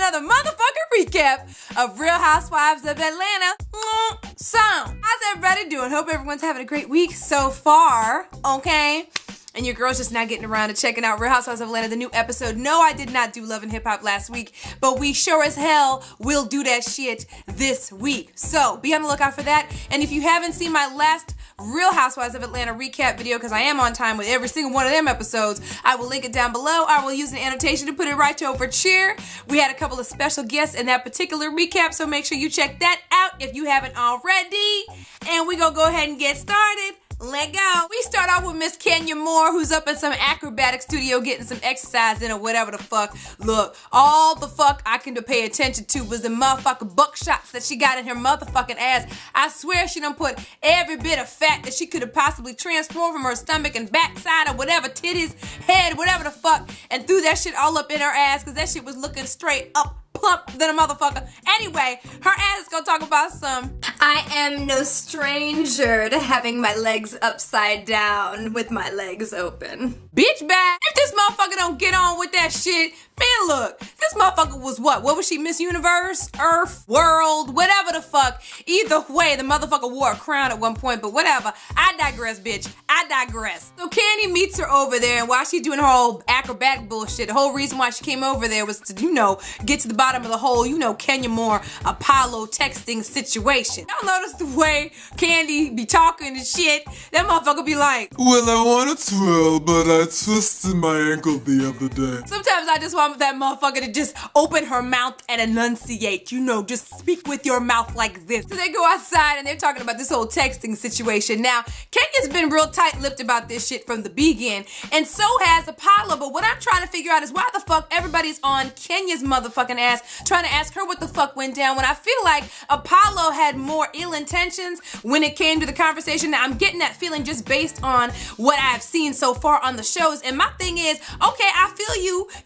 another motherfucking recap of Real Housewives of Atlanta. So, how's everybody doing? Hope everyone's having a great week so far, okay? And your girl's just not getting around to checking out Real Housewives of Atlanta, the new episode. No, I did not do Love and Hip Hop last week, but we sure as hell will do that shit this week. So, be on the lookout for that. And if you haven't seen my last Real Housewives of Atlanta recap video, because I am on time with every single one of them episodes, I will link it down below. I will use an annotation to put it right over cheer. We had a couple of special guests in that particular recap, so make sure you check that out if you haven't already. And we gonna go ahead and get started. Let go. We start off with Miss Kenya Moore, who's up in some acrobatic studio getting some exercise in or whatever the fuck. Look, all the fuck I can pay attention to was the motherfucking buckshots that she got in her motherfucking ass. I swear she done put every bit of fat that she could have possibly transformed from her stomach and backside or whatever, titties, head, whatever the fuck, and threw that shit all up in her ass because that shit was looking straight up plump than a motherfucker. Anyway, her ass is gonna talk about some I am no stranger to having my legs upside down with my legs open. Bitch bad. If this motherfucker don't get on with that shit, man, look, this motherfucker was what? What was she, Miss Universe? Earth? World? Whatever the fuck. Either way, the motherfucker wore a crown at one point, but whatever. I digress, bitch. I digress. So Candy meets her over there, and while she's doing her whole acrobatic bullshit, the whole reason why she came over there was to, you know, get to the bottom of the whole, you know, Kenya Moore Apollo texting situation. Y'all notice the way Candy be talking and shit? That motherfucker be like, well, I want to twirl, but I twisted my ankle the other day. Sometimes I just want that motherfucker to just open her mouth and enunciate, you know, just speak with your mouth like this. So they go outside and they're talking about this whole texting situation. Now, Kenya's been real tight-lipped about this shit from the begin, and so has Apollo, but what I'm trying to figure out is why the fuck everybody's on Kenya's motherfucking ass trying to ask her what the fuck went down when I feel like Apollo had more ill intentions when it came to the conversation. Now, I'm getting that feeling just based on what I've seen so far on the shows, and my thing is, okay, I feel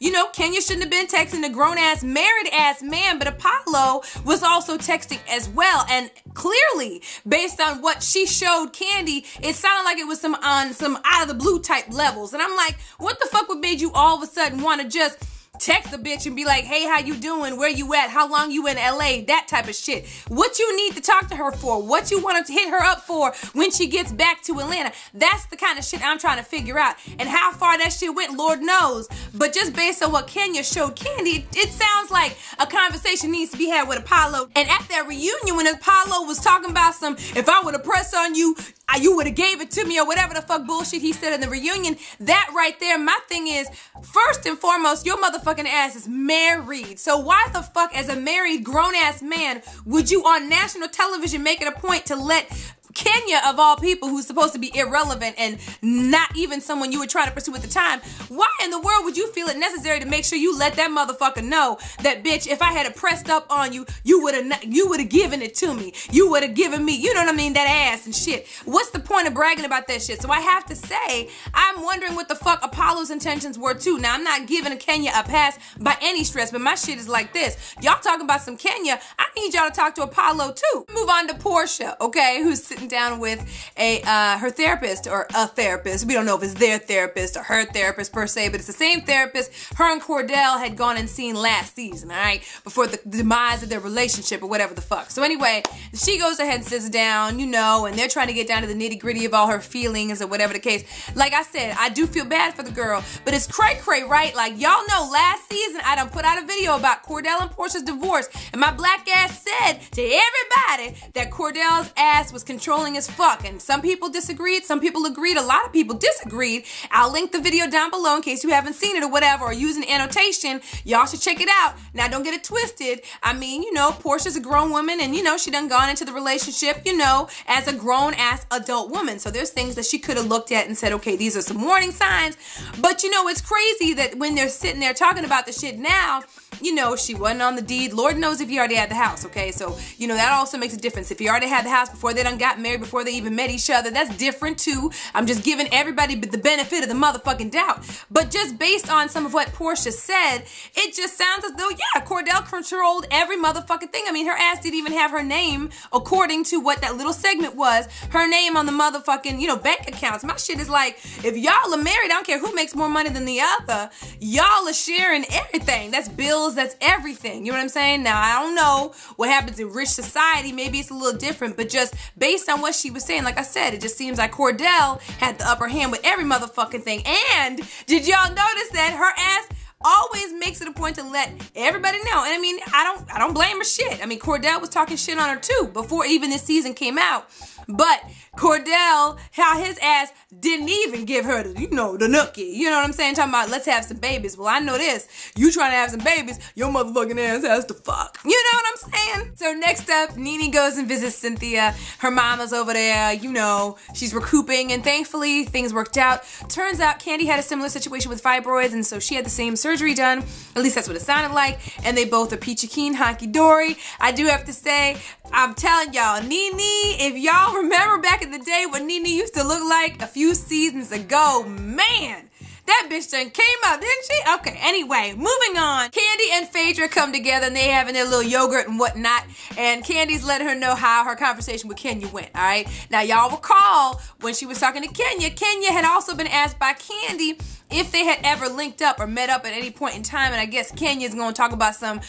you know, Kenya shouldn't have been texting a grown-ass, married-ass man, but Apollo was also texting as well, and clearly, based on what she showed Candy, it sounded like it was some out-of-the-blue type levels, and I'm like, what the fuck would made you all of a sudden want to just text a bitch and be like, hey, how you doing? Where you at? How long you in LA? That type of shit. What you need to talk to her for? What you want to hit her up for when she gets back to Atlanta? That's the kind of shit I'm trying to figure out. And how far that shit went, Lord knows. But just based on what Kenya showed Candy, it sounds like a conversation needs to be had with Apollo. And at that reunion, when Apollo was talking about some, if I would have pressed on you, you would have gave it to me or whatever the fuck bullshit he said in the reunion, that right there, my thing is, first and foremost, your motherfucking ass is married. So why the fuck, as a married grown-ass man, would you on national television make it a point to let Kenya, of all people, who's supposed to be irrelevant and not even someone you were trying to pursue at the time, why in the world would you feel it necessary to make sure you let that motherfucker know that, bitch, if I had pressed up on you, you would have given it to me. You would have given me, you know what I mean, that ass and shit. What's the point of bragging about that shit? So I have to say, I'm wondering what the fuck Apollo's intentions were too. Now, I'm not giving Kenya a pass by any stretch, but my shit is like this. Y'all talking about some Kenya, I need y'all to talk to Apollo too. Move on to Portia, okay, who's sitting down with her therapist or a therapist. We don't know if it's their therapist or her therapist per se, but it's the same therapist her and Cordell had gone and seen last season, all right, before the demise of their relationship or whatever the fuck. So anyway, she goes ahead and sits down, you know, and they're trying to get down to the nitty-gritty of all her feelings or whatever the case. Like I said, I do feel bad for the girl, but it's cray-cray, right? Like, y'all know last season I done put out a video about Cordell and Portia's divorce, and my black ass said to everybody that Cordell's ass was controlling his fuck, and some people disagreed, some people agreed, a lot of people disagreed. I'll link the video down below in case you haven't seen it or whatever, or use an annotation. Y'all should check it out. Now, don't get it twisted. I mean, you know, Portia's a grown woman, and, you know, she done gone into the relationship, you know, as a grown-ass adult woman. So there's things that she could have looked at and said, okay, these are some warning signs. But, you know, it's crazy that when they're sitting there talking about the shit now, you know, she wasn't on the deed. Lord knows if you already had the house, okay? So, you know, that also makes a difference. If you already had the house before they done got married before they even met each other. That's different too. I'm just giving everybody the benefit of the motherfucking doubt. But just based on some of what Portia said, it just sounds as though, yeah, Cordell controlled every motherfucking thing. I mean, her ass didn't even have her name, according to what that little segment was, her name on the motherfucking, you know, bank accounts. My shit is like, if y'all are married, I don't care who makes more money than the other, y'all are sharing everything. That's bills, that's everything. You know what I'm saying? Now, I don't know what happens in rich society. Maybe it's a little different, but just based on what she was saying, like I said, it just seems like Cordell had the upper hand with every motherfucking thing. And did y'all notice that her ass always makes it a point to let everybody know? And I mean, I don't blame her shit. I mean, Cordell was talking shit on her too before even this season came out. But Cordell, how his ass didn't even give her the, you know, the nookie. You know what I'm saying? Talking about, let's have some babies. Well, I know this. You trying to have some babies, your motherfucking ass has to fuck. You know what I'm saying? So next up, Nene goes and visits Cynthia. Her mama's over there, you know, she's recouping, and thankfully things worked out. Turns out Candy had a similar situation with fibroids, and so she had the same surgery done. At least that's what it sounded like. And they both are peachy keen, honky dory. I do have to say, I'm telling y'all, Nene, if y'all remember back in the day what Nene used to look like a few seasons ago, man, that bitch done came up, didn't she? Okay, anyway, moving on. Candy and Phaedra come together and they having their little yogurt and whatnot, and Candy's letting her know how her conversation with Kenya went, all right? Now, y'all recall when she was talking to Kenya, Kenya had also been asked by Candy if they had ever linked up or met up at any point in time, and I guess Kenya's gonna talk about some,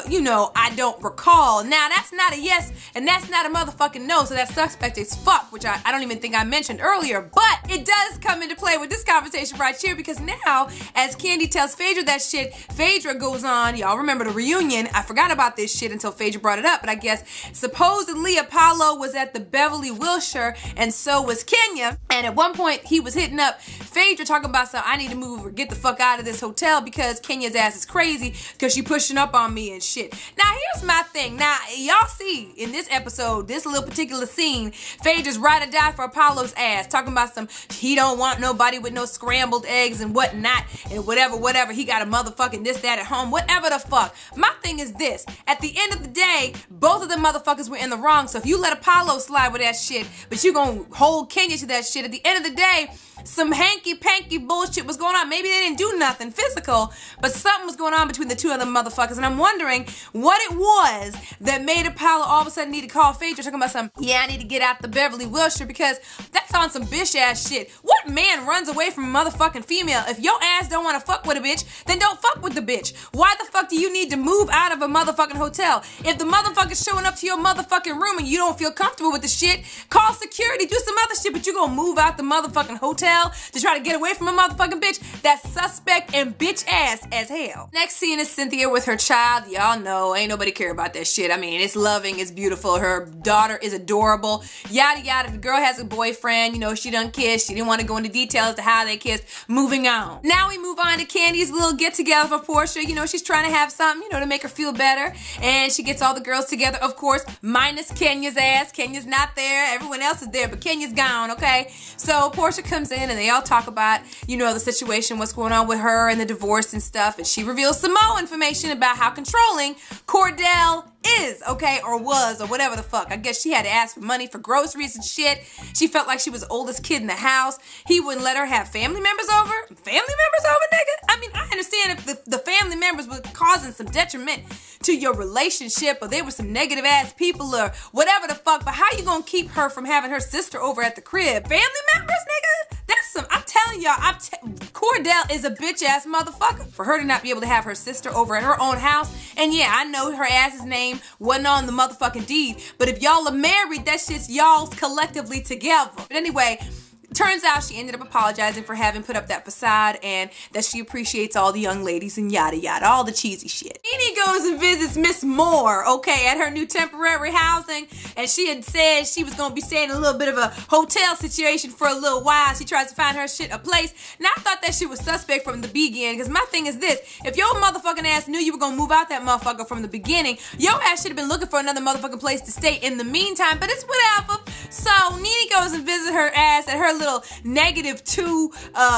you know, I don't recall. Now, that's not a yes, and that's not a motherfucking no, so that's suspect as fuck, which I don't even think I mentioned earlier, but it does come into play with this conversation right here, because now, as Candy tells Phaedra that shit, Phaedra goes on, y'all remember the reunion, I forgot about this shit until Phaedra brought it up, but I guess supposedly Apollo was at the Beverly Wilshire, and so was Kenya, and at one point, he was hitting up Phaedra talking about some, I need to move or get the fuck out of this hotel because Kenya's ass is crazy because she pushing up on me and shit. Now, here's my thing. Now, y'all see in this episode, this little particular scene, Phaedra's ride or die for Apollo's ass, talking about some, he don't want nobody with no scrambled eggs and whatnot, and whatever, he got a motherfucking this, that at home, whatever the fuck. My thing is this, at the end of the day, both of the motherfuckers were in the wrong, so if you let Apollo slide with that shit, but you gonna hold Kenya to that shit, at the end of the day, some hanky-panky bullshit was going on. Maybe they didn't do nothing physical, but something was going on between the two of them motherfuckers, and I'm wondering what it was that made Apollo all of a sudden need to call Phaedra talking about some, yeah, I need to get out the Beverly Wilshire, because that's on some bitch-ass shit. What man runs away from a motherfucking female? If your ass don't want to fuck with a bitch, then don't fuck with the bitch. Why the fuck do you need to move out of a motherfucking hotel? If the motherfucker's showing up to your motherfucking room and you don't feel comfortable with the shit, call security, do some other shit, but you gonna move out the motherfucking hotel to try to get away from a motherfucking bitch? That's suspect and bitch ass as hell. Next scene is Cynthia with her child. Y'all know, ain't nobody care about that shit. I mean, it's loving, it's beautiful. Her daughter is adorable. Yada yada. The girl has a boyfriend. You know, she done kissed. She didn't want to go into details as to how they kissed. Moving on. Now we move on to Candy's little get together for Portia. You know, she's trying to have something, you know, to make her feel better. And she gets all the girls together, of course, minus Kenya's ass. Kenya's not there. Everyone else is there, but Kenya's gone, okay? So Portia comes in and they all talk about, you know, the situation, what's going on with her and the divorce and stuff, and she reveals some more information about how controlling Cordell is, okay, or was, or whatever the fuck. I guess she had to ask for money for groceries and shit. She felt like she was the oldest kid in the house. He wouldn't let her have family members over. Family members over, nigga? I mean, I understand if the family members were causing some detriment to your relationship, or they were some negative ass people, or whatever the fuck, but how you gonna keep her from having her sister over at the crib? Family members, nigga? That's some, I'm telling y'all, Cordell is a bitch ass motherfucker for her to not be able to have her sister over at her own house. And yeah, I know her ass's name wasn't on the motherfucking deed, but if y'all are married, that shit's y'all's collectively together. But anyway, turns out she ended up apologizing for having put up that facade, and that she appreciates all the young ladies and yada yada, all the cheesy shit. Nene goes and visits Miss Moore, okay, at her new temporary housing, and she had said she was gonna be staying in a little bit of a hotel situation for a little while. She tries to find her shit a place, and I thought that shit was suspect from the beginning, because my thing is this, if your motherfucking ass knew you were gonna move out that motherfucker from the beginning, your ass should have been looking for another motherfucking place to stay in the meantime, but it's whatever. So Nene goes goes and visits her ass at her little -2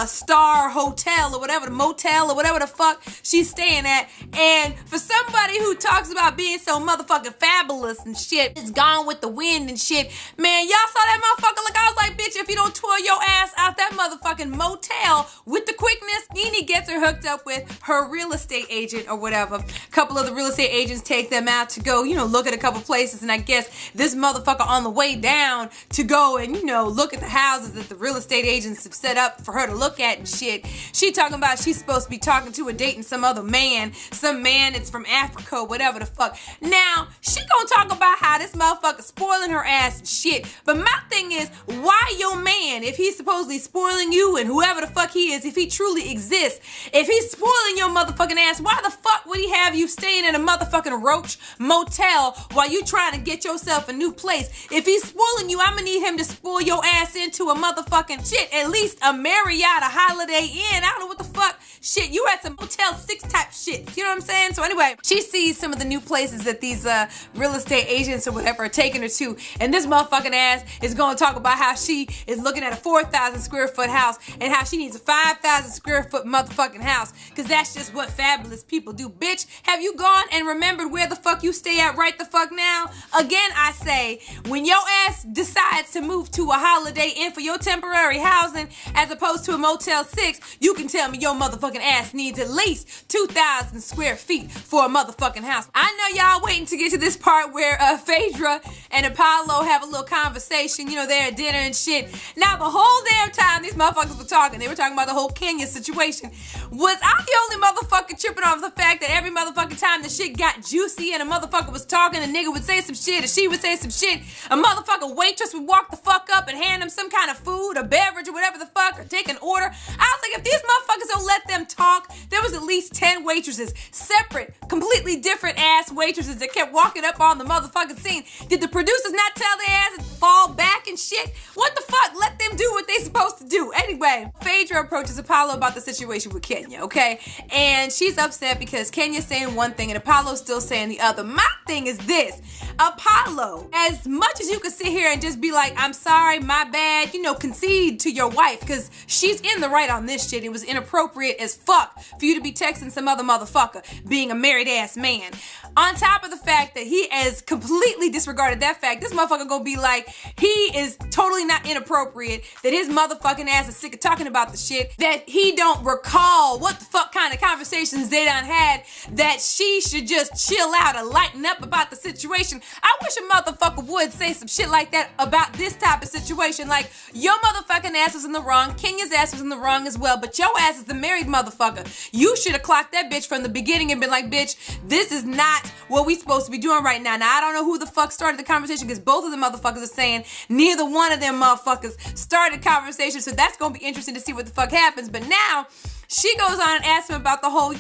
star hotel or whatever, the motel or whatever the fuck she's staying at. And for somebody who talks about being so motherfucking fabulous and shit, it's gone with the wind and shit. Man, y'all saw that motherfucker? Like, I was like, bitch, if you don't twirl your ass out that motherfucking motel with the quickness, Nene gets her hooked up with her real estate agent or whatever. A couple of the real estate agents take them out to go, look at a couple places, and I guess this motherfucker on the way down to go and, look at the houses that the real estate agents have set up for her to look at and shit. She talking about she's supposed to be talking to or dating some other man, some man that's from Africa, whatever the fuck. Now, she gonna talk about how this motherfucker spoiling her ass and shit. But my thing is, why your man, if he's supposedly spoiling you and whoever the fuck he is, if he truly exists, if he's spoiling your motherfucking ass, why the fuck would he have you staying in a motherfucking roach motel while you trying to get yourself a new place? If he's spoiling you, I'm gonna need him to spoil your ass into a motherfucking shit, at least a Marriott, a Holiday Inn. I don't know what the fuck. Shit, you at some Motel 6 type shit. You know what I'm saying? So anyway, she sees some of the new places that these real estate agents or whatever are taking her to, and this motherfucking ass is gonna talk about how she is looking at a 4,000 square foot house and how she needs a 5,000 square foot motherfucking house, because that's just what fabulous people do. Bitch, have you gone and remembered where the fuck you stay at right the fuck now? Again, I say, when your ass decides to move to a Holiday Inn for your temporary housing as opposed to a Motel 6, you can tell me your motherfucking ass needs at least 2,000 square feet for a motherfucking house. I know y'all waiting to get to this part where Phaedra and Apollo have a little conversation, they're at dinner and shit. Now, the whole damn time these motherfuckers were talking, they were talking about the whole Kenya situation. Was I the only motherfucker tripping off the fact that every motherfucking time the shit got juicy and a motherfucker was talking, a nigga would say some shit or she would say some shit, a motherfucking waitress would walk the fuck up and hand them some kind of food or beverage or whatever the fuck, or take an order? I was like, if these motherfuckers don't let them talk, there was at least 10 waitresses, separate, completely different ass waitresses that kept walking up on the motherfucking scene. Did the producers not tell their ass to fall back and shit? What the fuck? Let them do what they supposed to do. Anyway, Phaedra approaches Apollo about the situation with Kenya, okay? And she's upset because Kenya's saying one thing and Apollo's still saying the other. My thing is this: Apollo, as much as you could sit here and just be like, I'm sorry, my bad, concede to your wife, because she's in the right on this shit. It was inappropriate as fuck for you to be texting some other motherfucker, being a married ass man. On top of the fact that he has completely disregarded that fact, this motherfucker gonna be like, he is totally not inappropriate, that his motherfucking ass is sick of talking about the shit, that he don't recall what the fuck kind of conversations they done had, that she should just chill out and lighten up about the situation. I wish a motherfucker would say some shit like that about this type of situation. Like, your motherfucking ass was in the wrong, Kenya's ass was in the wrong as well, but your ass is the married motherfucker. You should have clocked that bitch from the beginning and been like, bitch, this is not what we supposed to be doing right now. Now, I don't know who the fuck started the conversation, because both of the motherfuckers are saying neither one of them motherfuckers started conversation, so that's gonna be interesting to see what the fuck happens. But now, she goes on and asks him about the whole,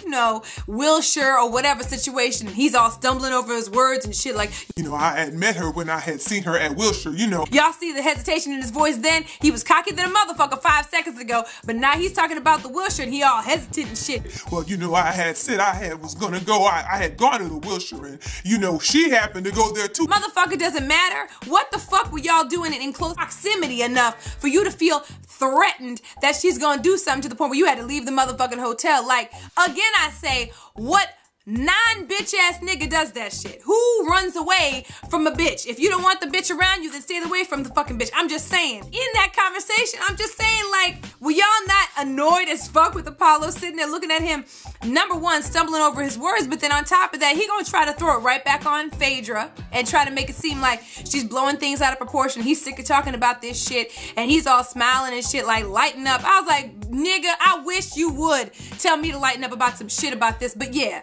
Wilshire or whatever situation. And he's all stumbling over his words and shit like, I had met her when I had seen her at Wilshire, Y'all see the hesitation in his voice then? He was cocky than a motherfucker 5 seconds ago, but now he's talking about the Wilshire and he all hesitant and shit. Well, I had said I was gonna go. I had gone to the Wilshire and, she happened to go there too. Motherfucker, doesn't matter. What the fuck were y'all doing in close proximity enough for you to feel threatened that she's gonna do something to the point where you had to leave the motherfucking hotel? Like, again, I say, what non-bitch ass nigga does that shit? Who runs away from a bitch? If you don't want the bitch around you, then stay away from the fucking bitch. I'm just saying. In that conversation, I'm just saying, like, were y'all not annoyed as fuck with Apollo sitting there looking at him, number one, stumbling over his words, but then on top of that, he gonna try to throw it right back on Phaedra and try to make it seem like she's blowing things out of proportion. He's sick of talking about this shit, and he's all smiling and shit, like, lighten up. I was like, nigga, I wish you would tell me to lighten up about some shit about this, but yeah.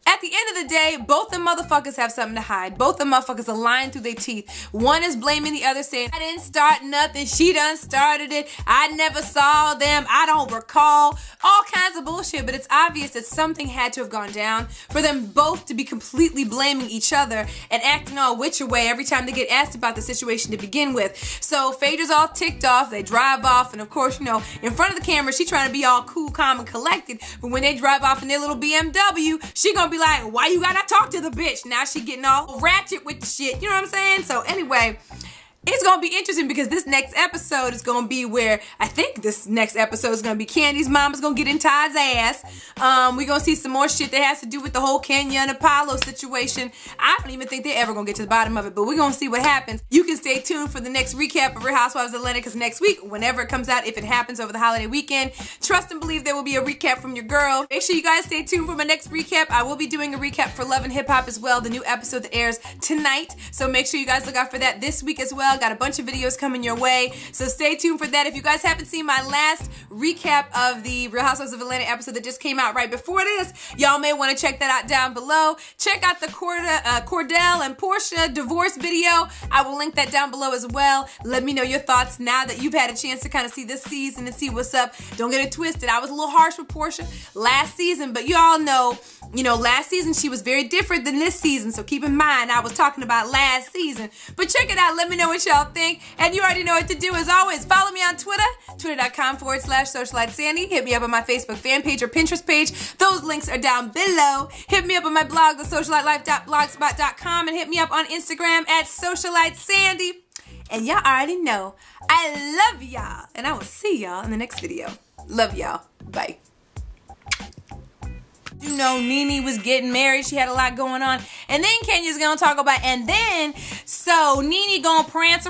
At the end of the day, both the motherfuckers have something to hide. Both the motherfuckers are lying through their teeth. One is blaming the other, saying, I didn't start nothing, she done started it, I never saw them, I don't recall. All kinds of bullshit, but it's obvious that something had to have gone down for them both to be completely blaming each other and acting all witcher way every time they get asked about the situation to begin with. So Phaedra's all ticked off, they drive off, and of course, in front of the camera, she trying to be all cool, calm, and collected, but when they drive off in their little BMW, she gonna be like, why you gotta talk to the bitch? Now she getting all ratchet with the shit. You know what I'm saying? So anyway, It's going to be interesting because this next episode is going to be where I think this next episode is going to be Candy's mom is going to get in Todd's ass. We're going to see some more shit that has to do with the whole Kenya and Apollo situation. I don't even think they're ever going to get to the bottom of it, but we're going to see what happens. You can stay tuned for the next recap of Real Housewives of Atlanta because next week, whenever it comes out, if it happens over the holiday weekend, trust and believe there will be a recap from your girl. Make sure you guys stay tuned for my next recap. I will be doing a recap for Love and Hip Hop as well, the new episode that airs tonight. So make sure you guys look out for that this week as well. Got a bunch of videos coming your way, so stay tuned for that. If you guys haven't seen my last recap of the Real Housewives of Atlanta episode that just came out right before this, y'all may want to check that out down below. Check out the Cordell and Portia divorce video. I will link that down below as well. Let me know your thoughts now that you've had a chance to kind of see this season and see what's up. Don't get it twisted. I was a little harsh with Portia last season, but you all know, last season she was very different than this season, so keep in mind I was talking about last season. But check it out. Let me know what y'all think. And you already know what to do as always. Follow me on Twitter, twitter.com/SocialiteSandy. Hit me up on my Facebook fan page or Pinterest page. Those links are down below. Hit me up on my blog, TheSocialiteLife.blogspot.com, and hit me up on Instagram at SocialiteSandy. And y'all already know I love y'all. And I will see y'all in the next video. Love y'all. Bye. You know, Nene was getting married. She had a lot going on. And then Kenya's going to talk about, so Nene going to prance.